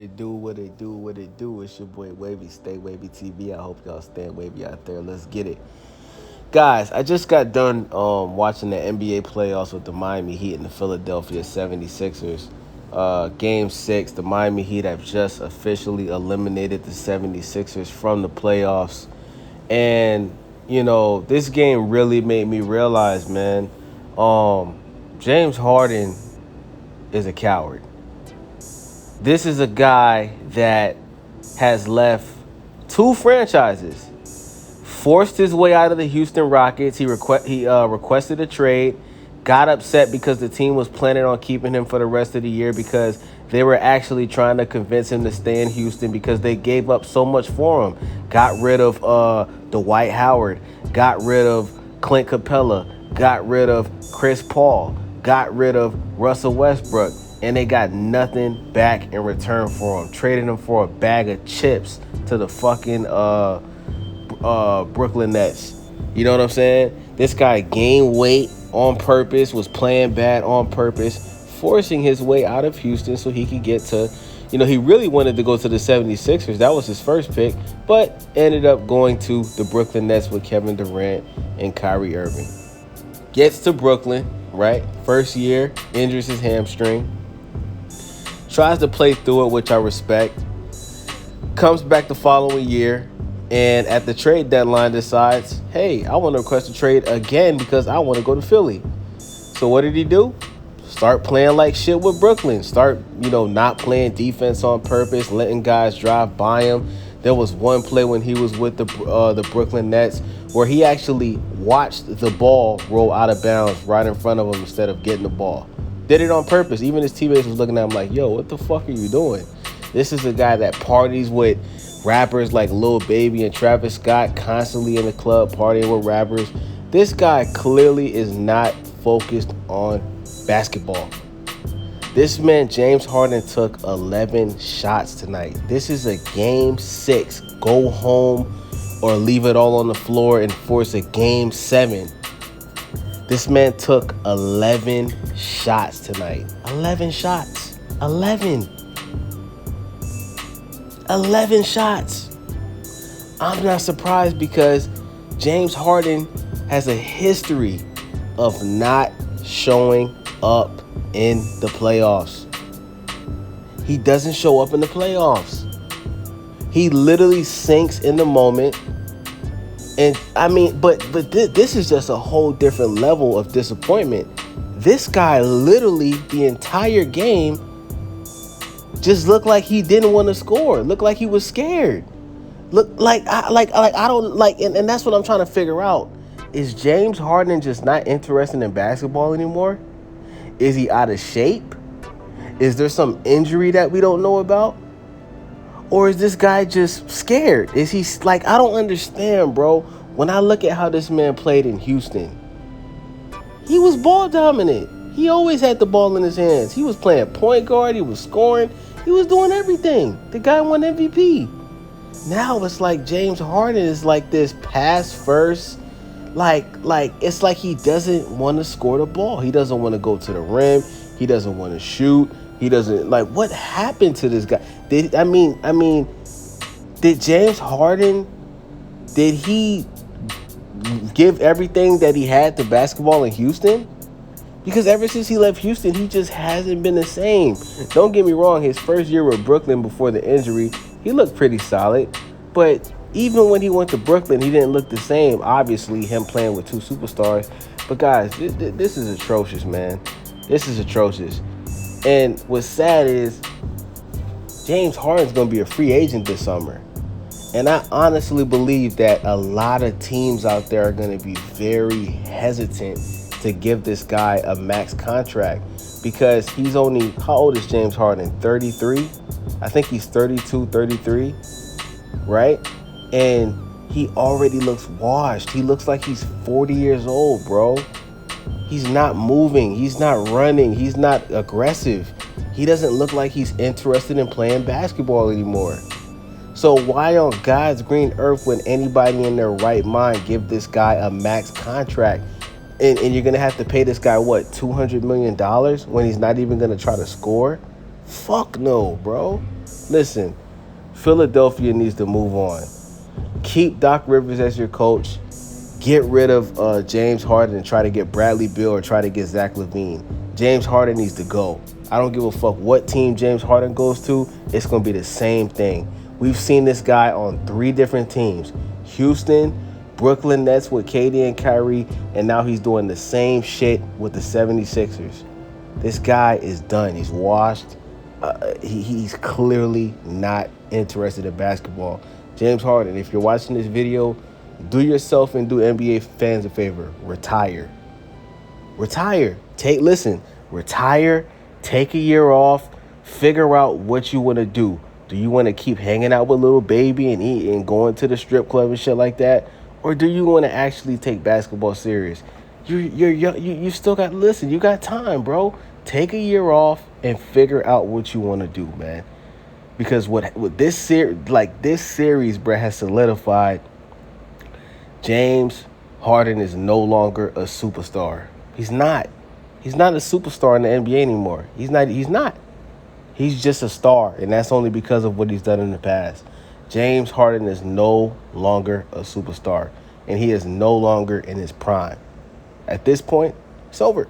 It do what it do, what it do. It's your boy Wavy, Stay Wavy TV. I hope y'all staying wavy out there. Let's get it. Guys, I just got done watching the NBA playoffs with the Miami Heat and the Philadelphia 76ers. Game 6, the Miami Heat have just officially eliminated the 76ers from the playoffs. And, this game really made me realize, man, James Harden is a coward. This is a guy that has left two franchises, forced his way out of the Houston Rockets. He requested a trade, got upset because the team was planning on keeping him for the rest of the year because they were actually trying to convince him to stay in Houston because they gave up so much for him. Got rid of Dwight Howard, got rid of Clint Capella, got rid of Chris Paul, got rid of Russell Westbrook, and they got nothing back in return for him. Traded him for a bag of chips to the fucking Brooklyn Nets. You know what I'm saying? This guy gained weight on purpose, was playing bad on purpose, forcing his way out of Houston so he could get to, he really wanted to go to the 76ers. That was his first pick, but ended up going to the Brooklyn Nets with Kevin Durant and Kyrie Irving. Gets to Brooklyn, right? First year, injures his hamstring. Tries to play through it, which I respect. Comes back the following year, and at the trade deadline decides, hey, I want to request a trade again because I want to go to Philly. So what did he do? Start playing like shit with Brooklyn. Start, not playing defense on purpose, letting guys drive by him. There was one play when he was with the Brooklyn Nets where he actually watched the ball roll out of bounds right in front of him instead of getting the ball. Did it on purpose. Even his teammates was looking at him like, yo, what the fuck are you doing? This is a guy that parties with rappers like Lil Baby and Travis Scott, constantly in the club partying with rappers. This guy clearly is not focused on basketball. This man, James Harden, took 11 shots tonight. This is a game 6. Go home or leave it all on the floor and force a game 7. This man took 11 shots tonight. 11 shots. 11 shots. I'm not surprised because James Harden has a history of not showing up in the playoffs. He doesn't show up in the playoffs. He literally sinks in the moment. And I mean, but this is just a whole different level of disappointment. This guy literally the entire game just looked like he didn't want to score. Looked like he was scared. Look like I don't like, and that's what I'm trying to figure out. Is James Harden just not interested in basketball anymore? Is he out of shape? Is there some injury that we don't know about? Or is this guy just scared? Is he like, I don't understand, bro. When I look at how this man played in Houston, he was ball dominant. He always had the ball in his hands. He was playing point guard. He was scoring. He was doing everything. The guy won MVP. Now it's like James Harden is like this pass first. Like it's like he doesn't want to score the ball. He doesn't want to go to the rim. He doesn't want to shoot. He doesn't like, what happened to this guy? Did James Harden, did he give everything that he had to basketball in Houston? Because ever since he left Houston, he just hasn't been the same. Don't get me wrong, his first year with Brooklyn before the injury, he looked pretty solid. But even when he went to Brooklyn, he didn't look the same. Obviously, him playing with two superstars. But guys, this is atrocious, man. This is atrocious. And what's sad is James Harden's going to be a free agent this summer. And I honestly believe that a lot of teams out there are going to be very hesitant to give this guy a max contract because he's only, how old is James Harden? 33? I think he's 32, 33, right? And he already looks washed. He looks like he's 40 years old, bro. He's not moving. He's not running. He's not aggressive. He doesn't look like he's interested in playing basketball anymore. So why on God's green earth would anybody in their right mind give this guy a max contract? And you're going to have to pay this guy, what, $200 million when he's not even going to try to score? Fuck no, bro. Listen, Philadelphia needs to move on. Keep Doc Rivers as your coach. Get rid of James Harden and try to get Bradley Beal or try to get Zach LaVine. James Harden needs to go. I don't give a fuck what team James Harden goes to. It's going to be the same thing. We've seen this guy on 3 different teams. Houston, Brooklyn Nets with KD and Kyrie, and now he's doing the same shit with the 76ers. This guy is done. He's washed. He's clearly not interested in basketball. James Harden, if you're watching this video, do yourself and do NBA fans a favor. Retire. Retire. Retire. Take a year off. Figure out what you want to do. Do you want to keep hanging out with little baby and eat and going to the strip club and shit like that? Or do you want to actually take basketball serious? You still got, you got time, bro. Take a year off and figure out what you want to do, man. Because what this series, bro, has solidified. James Harden is no longer a superstar. He's not. He's not a superstar in the NBA anymore. He's not. He's just a star, and that's only because of what he's done in the past. James Harden is no longer a superstar, and he is no longer in his prime. At this point, it's over.